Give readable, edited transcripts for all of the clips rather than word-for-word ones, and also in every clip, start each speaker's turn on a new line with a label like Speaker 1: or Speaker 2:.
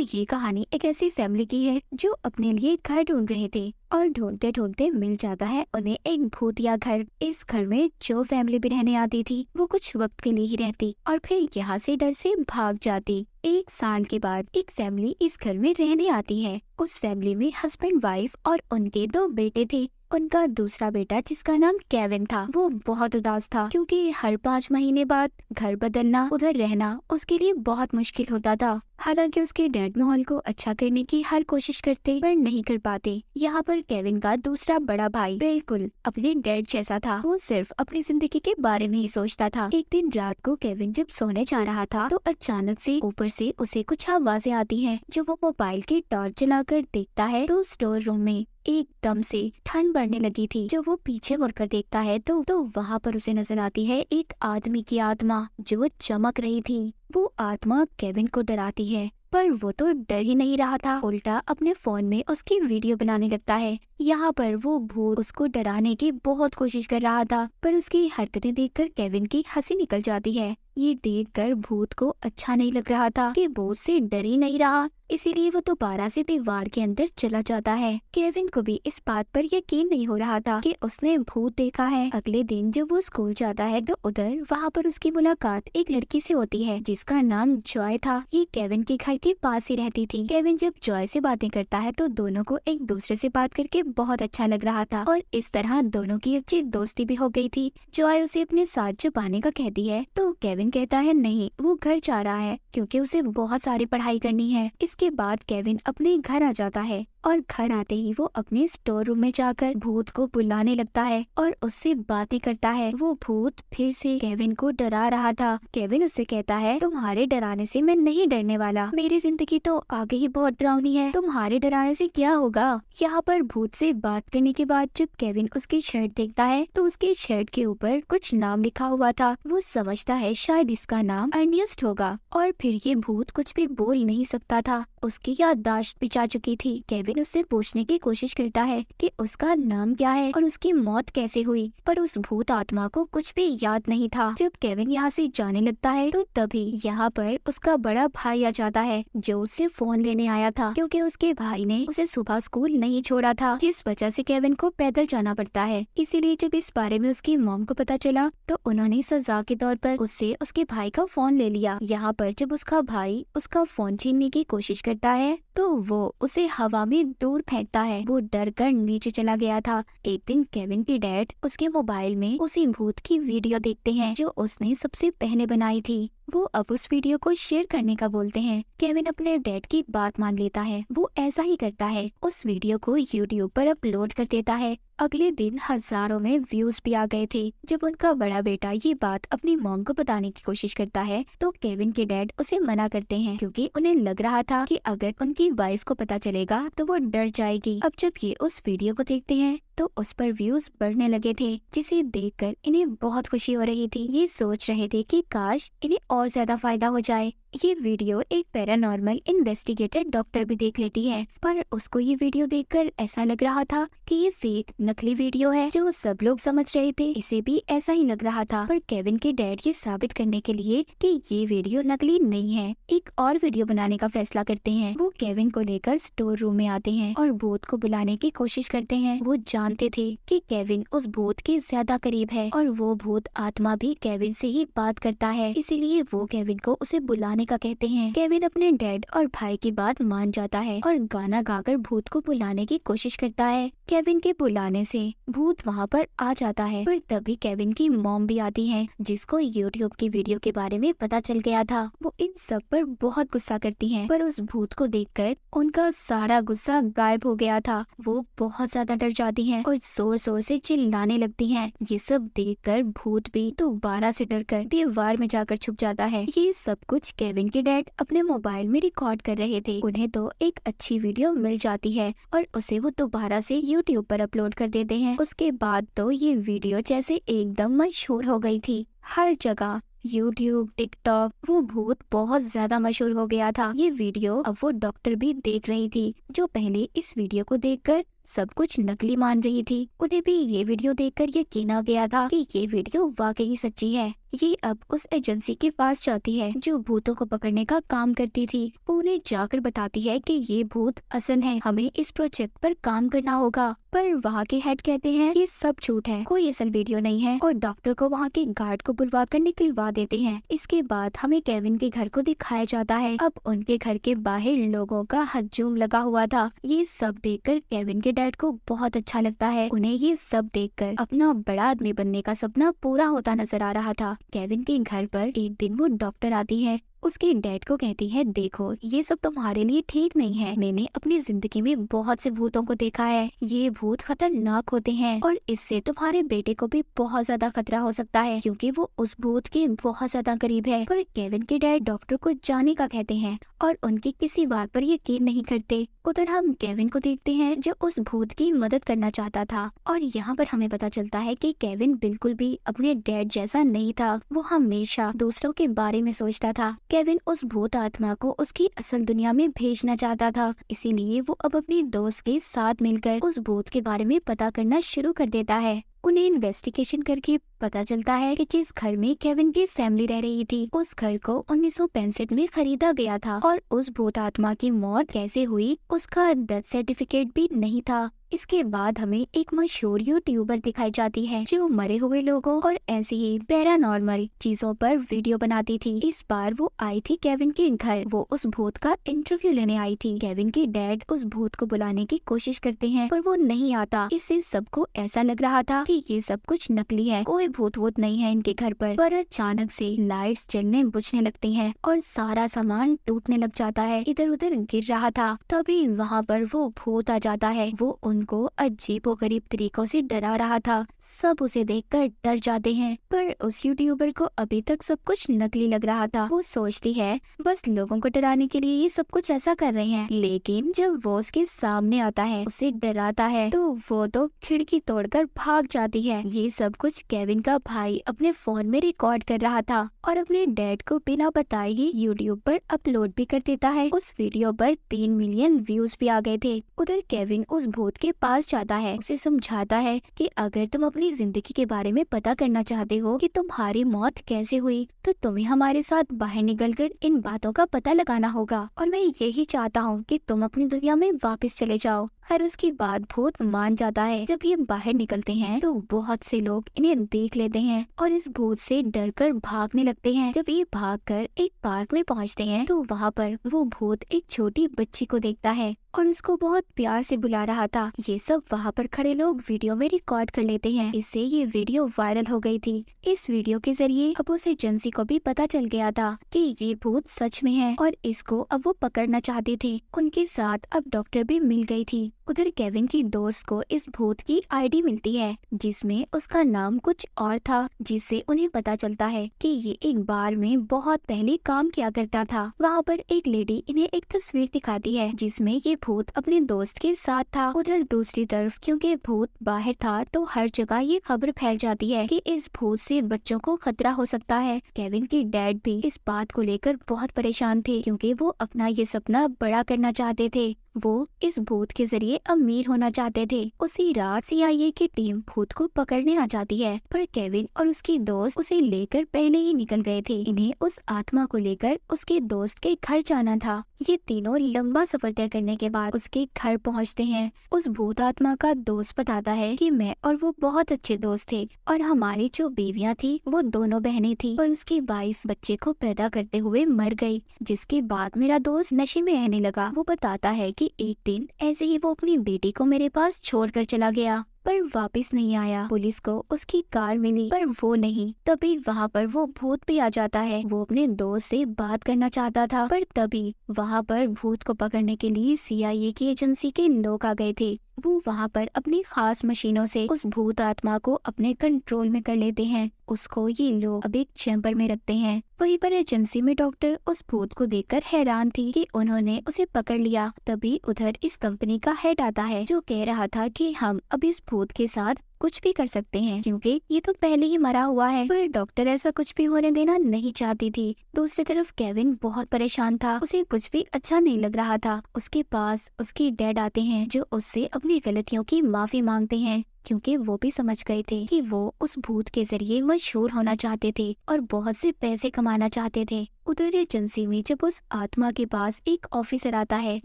Speaker 1: ये कहानी एक ऐसी फैमिली की है जो अपने लिए घर ढूंढ रहे थे और ढूंढते ढूंढते मिल जाता है उन्हें एक भूतिया घर। इस घर में जो फैमिली भी रहने आती थी वो कुछ वक्त के लिए ही रहती और फिर यहाँ से डर से भाग जाती। 1 साल के बाद एक फैमिली इस घर में रहने आती है। उस फैमिली में हस्बैंड वाइफ और उनके 2 बेटे थे। उनका दूसरा बेटा जिसका नाम केविन था वो बहुत उदास था क्योंकि हर 5 महीने बाद घर बदलना, उधर रहना उसके लिए बहुत मुश्किल होता था। हालांकि उसके डैड माहौल को अच्छा करने की हर कोशिश करते पर नहीं कर पाते। यहाँ पर केविन का दूसरा बड़ा भाई बिल्कुल अपने डैड जैसा था। वो सिर्फ अपनी जिंदगी के बारे में ही सोचता था। एक दिन रात को केविन जब सोने जा रहा था तो अचानक से ऊपर से उसे कुछ आवाजें आती हैं। जो वो मोबाइल की टॉर्च जलाकर देखता है तो स्टोर रूम में एकदम से ठंड बढ़ने लगी थी। जो वो पीछे मुड़कर देखता है तो वहाँ पर उसे नजर आती है एक आदमी की आत्मा जो चमक रही थी। वो आत्मा केविन को डराती है पर वो तो डर ही नहीं रहा था, उल्टा अपने फोन में उसकी वीडियो बनाने लगता है। यहाँ पर वो भूत उसको डराने की बहुत कोशिश कर रहा था पर उसकी हरकतें देखकर केविन की हंसी निकल जाती है। ये देखकर भूत को अच्छा नहीं लग रहा था कि वो उससे डर ही नहीं रहा, इसीलिए वो दोबारा से दीवार के अंदर चला जाता है। केविन को भी इस बात पर यकीन नहीं हो रहा था कि उसने भूत देखा है। अगले दिन जब वो स्कूल जाता है तो उधर वहाँ पर उसकी मुलाकात एक लड़की से होती है जिसका नाम जॉय था। ये केविन के घर के पास ही रहती थी। केविन जब जॉय से बातें करता है तो दोनों को एक दूसरे से बात करके बहुत अच्छा लग रहा था और इस तरह दोनों की अच्छी दोस्ती भी हो गई थी। जॉय उसे अपने साथ छुपाने का कहती है तो केविन कहता है नहीं, वो घर जा रहा है क्योंकि उसे बहुत सारी पढ़ाई करनी है। इसके बाद केविन अपने घर आ जाता है और घर आते ही वो अपने स्टोर रूम में जाकर भूत को बुलाने लगता है और उससे बातें करता है। वो भूत फिर से केविन को डरा रहा था। केविन उससे कहता है तुम्हारे डराने से मैं नहीं डरने वाला, मेरी जिंदगी तो आगे ही बहुत डरावनी है, तुम्हारे डराने से क्या होगा। यहाँ पर भूत से बात करने के बाद जब केविन उसकी शर्ट देखता है तो उसकी शर्ट के ऊपर कुछ नाम लिखा हुआ था। वो समझता है शायद इसका नाम अर्नियस्ट होगा और फिर ये भूत कुछ भी बोल नहीं सकता था, उसकी याददाश्त भी जा चुकी थी। केविन उससे पूछने की कोशिश करता है कि उसका नाम क्या है और उसकी मौत कैसे हुई, पर उस भूत आत्मा को कुछ भी याद नहीं था। जब केविन यहाँ से जाने लगता है तो तभी यहाँ पर उसका बड़ा भाई आ जाता है जो उससे फोन लेने आया था क्योंकि उसके भाई ने उसे सुबह स्कूल नहीं छोड़ा था, जिस वजह से केविन को पैदल जाना पड़ता है। इसीलिए जब इस बारे में उसकी मॉम को पता चला तो उन्होंने सजा के तौर पर उससे उसके भाई का फोन ले लिया। यहाँ पर जब उसका भाई उसका फोन छीनने की कोशिश करता है तो वो उसे हवा में दूर फेंकता है। वो डर कर नीचे चला गया था। एक दिन केविन के डैड उसके मोबाइल में उसी भूत की वीडियो देखते हैं जो उसने सबसे पहले बनाई थी। वो अब उस वीडियो को शेयर करने का बोलते हैं। केविन अपने डैड की बात मान लेता है। वो ऐसा ही करता है, उस वीडियो को यूट्यूब पर अपलोड कर देता है। अगले दिन हजारों में व्यूज भी आ गए थे। जब उनका बड़ा बेटा ये बात अपनी मॉम को बताने की कोशिश करता है तो केविन के डैड उसे मना करते हैं क्योंकि उन्हें लग रहा था कि अगर उनकी वाइफ को पता चलेगा तो वो डर जाएगी। अब जब ये उस वीडियो को देखते हैं तो उस पर व्यूज बढ़ने लगे थे, जिसे देखकर इन्हें बहुत खुशी हो रही थी। ये सोच रहे थे कि काश इन्हें और ज्यादा फायदा हो जाए। ये वीडियो एक पैरानॉर्मल इन्वेस्टिगेटर डॉक्टर भी देख लेती है, पर उसको ये वीडियो देखकर ऐसा लग रहा था कि ये फेक नकली वीडियो है। जो सब लोग समझ रहे थे इसे भी ऐसा ही लग रहा था, पर केविन के डैड ये साबित करने के लिए कि ये वीडियो नकली नहीं है एक और वीडियो बनाने का फैसला करते हैं। वो केविन को लेकर स्टोर रूम में आते हैं और भूत को बुलाने की कोशिश करते हैं। वो जानते थे कि केविन उस भूत के ज्यादा करीब है और वो भूत आत्मा भी केविन से ही बात करता है, इसीलिए वो केविन को उसे बुलाने का कहते हैं। केविन अपने डैड और भाई की बात मान जाता है और गाना गाकर भूत को बुलाने की कोशिश करता है। केविन के बुलाने से भूत वहाँ पर आ जाता है, पर तभी केविन की मॉम भी आती है जिसको यूट्यूब की वीडियो के बारे में पता चल गया था। वो इन सब पर बहुत गुस्सा करती हैं, पर उस भूत को देखकर उनका सारा गुस्सा गायब हो गया था। वो बहुत ज्यादा डर जाती हैं और जोर जोर से चिल्लाने लगती हैं। ये सब देखकर भूत भी दोबारा से डरकर दीवार में जाकर छुप जाता है। ये सब कुछ केविन के डैड अपने मोबाइल में रिकॉर्ड कर रहे थे। उन्हें तो एक अच्छी वीडियो मिल जाती है और उसे वो दोबारा से यूट्यूब पर अपलोड कर देते हैं। उसके बाद तो ये वीडियो जैसे एकदम मशहूर हो गई थी। हर जगह यूट्यूब, टिकटॉक, वो भूत बहुत ज्यादा मशहूर हो गया था। ये वीडियो अब वो डॉक्टर भी देख रही थी जो पहले इस वीडियो को देखकर सब कुछ नकली मान रही थी। उन्हें भी ये वीडियो देखकर यकीन आ गया था कि ये वीडियो वाकई सच्ची है। ये अब उस एजेंसी के पास जाती है जो भूतों को पकड़ने का काम करती थी। वो उन्हें जाकर बताती है कि ये भूत असल है, हमें इस प्रोजेक्ट पर काम करना होगा। पर वहाँ के हेड कहते हैं ये सब झूठ है, कोई असल वीडियो नहीं है, और डॉक्टर को वहाँ के गार्ड को बुलवा कर निकलवा देते हैं। इसके बाद हमें केविन के घर को दिखाया जाता है। अब उनके घर के बाहर लोगों का हजूम लगा हुआ था। ये सब देखकर केविन के डैड को बहुत अच्छा लगता है। उन्हें ये सब देखकर अपना बड़ा आदमी बनने का सपना पूरा होता नजर आ रहा था। केविन के घर पर एक दिन वो डॉक्टर आती है। उसके डैड को कहती है, देखो ये सब तुम्हारे लिए ठीक नहीं है। मैंने अपनी जिंदगी में बहुत से भूतों को देखा है। ये भूत खतरनाक होते हैं और इससे तुम्हारे बेटे को भी बहुत ज्यादा खतरा हो सकता है क्योंकि वो उस भूत के बहुत ज्यादा करीब है। पर केविन के डैड डॉक्टर को जाने का कहते हैं और उनकी किसी बात पर यकीन नहीं करते। उधर हम केविन को देखते हैं जो उस भूत की मदद करना चाहता था और यहाँ पर हमें पता चलता है कि केविन बिल्कुल भी अपने डैड जैसा नहीं था। वो हमेशा दूसरों के बारे में सोचता था। केविन उस भूत आत्मा को उसकी असल दुनिया में भेजना चाहता था, इसीलिए वो अब अपनी दोस्त के साथ मिलकर उस भूत के बारे में पता करना शुरू कर देता है। उन्हें इन्वेस्टिगेशन करके पता चलता है कि जिस घर में केविन की फैमिली रह रही थी उस घर को 1965 में खरीदा गया था और उस भूत आत्मा की मौत कैसे हुई उसका डेथ सर्टिफिकेट भी नहीं था। इसके बाद हमें एक मशहूर यूट्यूबर दिखाई जाती है जो मरे हुए लोगों और ऐसी ही पैरानॉर्मल चीजों पर वीडियो बनाती थी। इस बार वो आई थी केविन के घर। वो उस भूत का इंटरव्यू लेने आई थी। केविन के डैड उस भूत को बुलाने की कोशिश करते हैं पर वो नहीं आता। इससे सबको ऐसा लग रहा था कि ये सब कुछ नकली है, कोई भूत वूत नहीं है इनके घर पर अचानक से लाइट्स जलने बुझने लगती हैं और सारा सामान टूटने लग जाता है, इधर उधर गिर रहा था। तभी वहाँ पर वो भूत आ जाता है। वो उनको अजीबोगरीब तरीकों से डरा रहा था। सब उसे देखकर डर जाते हैं पर उस यूट्यूबर को अभी तक सब कुछ नकली लग रहा था। वो सोचती है बस लोगों को डराने के लिए ये सब कुछ ऐसा कर रहे हैं, लेकिन जब वो उसके सामने आता है उसे डराता है तो वो तो खिड़की तोड़कर भाग जाती है। ये सब कुछ केविन का भाई अपने फोन में रिकॉर्ड कर रहा था और अपने डैड को बिना बताए ही यूट्यूब पर अपलोड भी कर देता है। उस वीडियो पर 3 मिलियन व्यूज भी आ गए थे। उधर केविन उस भूत के पास जाता है, उसे समझाता है कि अगर तुम अपनी जिंदगी के बारे में पता करना चाहते हो कि तुम्हारी मौत कैसे हुई तो तुम्हें हमारे साथ बाहर निकलकर इन बातों का पता लगाना होगा और मैं यही चाहता हूँ कि तुम अपनी दुनिया में वापस चले जाओ। खैर उसकी बात भूत मान जाता है। जब ये बाहर निकलते हैं तो बहुत से लोग इन्हें देख लेते हैं और इस भूत से डरकर भागने लगते हैं। जब ये भागकर एक पार्क में पहुंचते हैं तो वहाँ पर वो भूत एक छोटी बच्ची को देखता है और उसको बहुत प्यार से बुला रहा था। ये सब वहाँ पर खड़े लोग वीडियो में रिकॉर्ड कर लेते हैं। इससे ये वीडियो वायरल हो गई थी। इस वीडियो के जरिए अब उस एजेंसी को भी पता चल गया था कि ये भूत सच में है और इसको अब वो पकड़ना चाहते थे। उनके साथ अब डॉक्टर भी मिल गई थी। उधर केविन की दोस्त को इस भूत की आईडी मिलती है जिसमें उसका नाम कुछ और था, जिससे उन्हें पता चलता है कि ये एक बार में बहुत पहले काम किया करता था। वहाँ पर एक लेडी इन्हें एक तस्वीर दिखाती है जिसमें ये भूत अपने दोस्त के साथ था। उधर दूसरी तरफ क्योंकि भूत बाहर था तो हर जगह ये खबर फैल जाती है कि इस भूत से बच्चों को खतरा हो सकता है। केविन के डैड भी इस बात को लेकर बहुत परेशान थे क्योंकि वो अपना ये सपना बड़ा करना चाहते थे। वो इस भूत के जरिए अमीर होना चाहते थे। उसी रात सीआईए की टीम भूत को पकड़ने आ जाती है पर केविन और उसकी दोस्त उसे लेकर पहले ही निकल गए थे। इन्हें उस आत्मा को लेकर उसके दोस्त के घर जाना था। ये तीनों लंबा सफर तय करने के बाद उसके घर पहुंचते हैं। उस भूत आत्मा का दोस्त बताता है कि मैं और वो बहुत अच्छे दोस्त थे और हमारी जो बीवियां थी वो दोनों बहनें थी पर उसकी वाइफ बच्चे को पैदा करते हुए मर गई, जिसके बाद मेरा दोस्त नशे में रहने लगा। वो बताता है कि एक दिन ऐसे ही वो अपनी बेटी को मेरे पास छोड़कर चला गया पर वापस नहीं आया। पुलिस को उसकी कार मिली पर वो नहीं। तभी वहाँ पर वो भूत भी आ जाता है। वो अपने दोस्त से बात करना चाहता था पर तभी वहाँ पर भूत को पकड़ने के लिए सीआईए की एजेंसी के लोग आ गए थे। वो वहाँ पर अपनी खास मशीनों से उस भूत आत्मा को अपने कंट्रोल में कर लेते हैं। उसको ये लोग अब एक चैम्बर में रखते हैं। वहीं पर एजेंसी में डॉक्टर उस भूत को देखकर हैरान थी कि उन्होंने उसे पकड़ लिया। तभी उधर इस कंपनी का हेड आता है जो कह रहा था कि हम अब इस भूत के साथ कुछ भी कर सकते हैं क्योंकि ये तो पहले ही मरा हुआ है। पर डॉक्टर ऐसा कुछ भी होने देना नहीं चाहती थी। दूसरी तरफ केविन बहुत परेशान था, उसे कुछ भी अच्छा नहीं लग रहा था। उसके पास उसके डैड आते हैं जो उससे अपनी गलतियों की माफी मांगते हैं क्योंकि वो भी समझ गए थे कि वो उस भूत के जरिए मशहूर होना चाहते थे और बहुत से पैसे कमाना चाहते थे। उधर एजेंसी में जब उस आत्मा के पास एक ऑफिसर आता है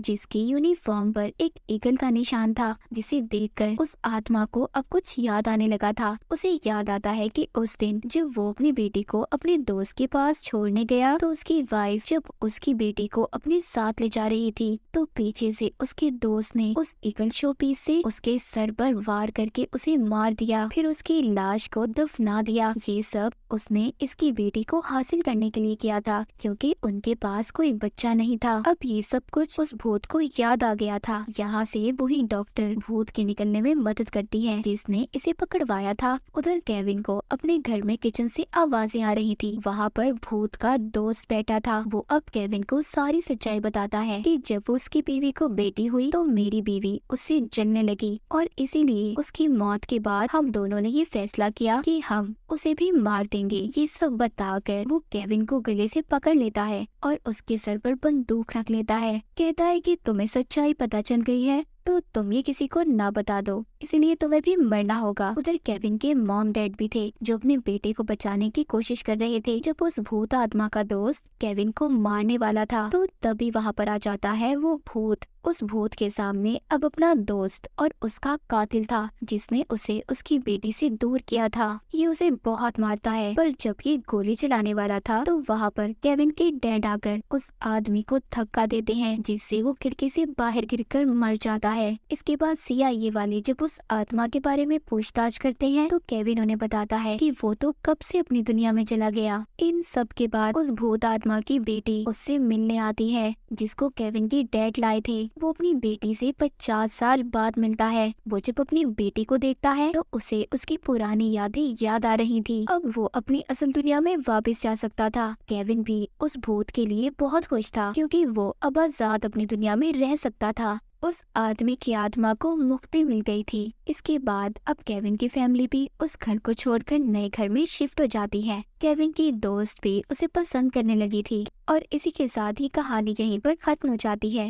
Speaker 1: जिसकी यूनिफॉर्म पर एक ईगल का निशान था, जिसे देखकर उस आत्मा को अब कुछ याद आने लगा था। उसे याद आता है कि उस दिन जब वो अपनी बेटी को अपने दोस्त के पास छोड़ने गया तो उसकी वाइफ जब उसकी बेटी को अपने साथ ले जा रही थी तो पीछे से उसके दोस्त ने उस ईगल शोपीस से उसके सर पर वार करके उसे मार दिया, फिर उसकी लाश को दफना दिया। ये सब उसने इसकी बेटी को हासिल करने के लिए किया था क्योंकि उनके पास कोई बच्चा नहीं था। अब ये सब कुछ उस भूत को याद आ गया था। यहाँ से वही डॉक्टर भूत के निकलने में मदद करती है जिसने इसे पकड़वाया था। उधर केविन को अपने घर में किचन से आवाजें आ रही थी। वहाँ पर भूत का दोस्त बैठा था। वो अब केविन को सारी सच्चाई बताता है कि जब उसकी बीवी को बेटी हुई तो मेरी बीवी उससे जलने लगी और इसीलिए उसकी मौत के बाद हम दोनों ने ये फैसला किया कि हम उसे भी मार देंगे। ये सब बताकर वो केविन को गले से पकड़ लेता है और उसके सर पर बंदूक रख लेता है। कहता है कि तुम्हें सच्चाई पता चल गई है तो तुम ये किसी को ना बता दो, इसलिए तुम्हें भी मरना होगा। उधर केविन के मॉम डैड भी थे जो अपने बेटे को बचाने की कोशिश कर रहे थे। जब उस भूत आत्मा का दोस्त केविन को मारने वाला था तो तभी वहाँ पर आ जाता है वो भूत। उस भूत के सामने अब अपना दोस्त और उसका कातिल था जिसने उसे उसकी बेटी से दूर किया था। ये उसे बहुत मारता है, पर जब ये गोली चलाने वाला था तो वहाँ पर केविन के डैड आकर उस आदमी को धक्का देते हैं जिससे वो खिड़की से बाहर गिरकर मर जाता है। इसके बाद CIA वाले जब उस आत्मा के बारे में पूछताछ करते हैं तो केविन उन्हें बताता है कि वो तो कब से अपनी दुनिया में चला गया। इन सब के बाद उस भूत आत्मा की बेटी उससे मिलने आती है जिसको केविन के डैड लाए थे। वो अपनी बेटी से 50 साल बाद मिलता है। वो जब अपनी बेटी को देखता है तो उसे उसकी पुरानी यादें याद आ रही थी। अब वो अपनी असल दुनिया में वापस जा सकता था। केविन भी उस भूत के लिए बहुत खुश था क्योंकि वो अब आजाद अपनी दुनिया में रह सकता था। उस आदमी की आत्मा को मुक्ति मिल गई थी। इसके बाद अब केविन की फैमिली भी उस घर को छोड़कर नए घर में शिफ्ट हो जाती है। केविन की दोस्त भी उसे पसंद करने लगी थी और इसी के साथ ही कहानी यहीं पर खत्म हो जाती है।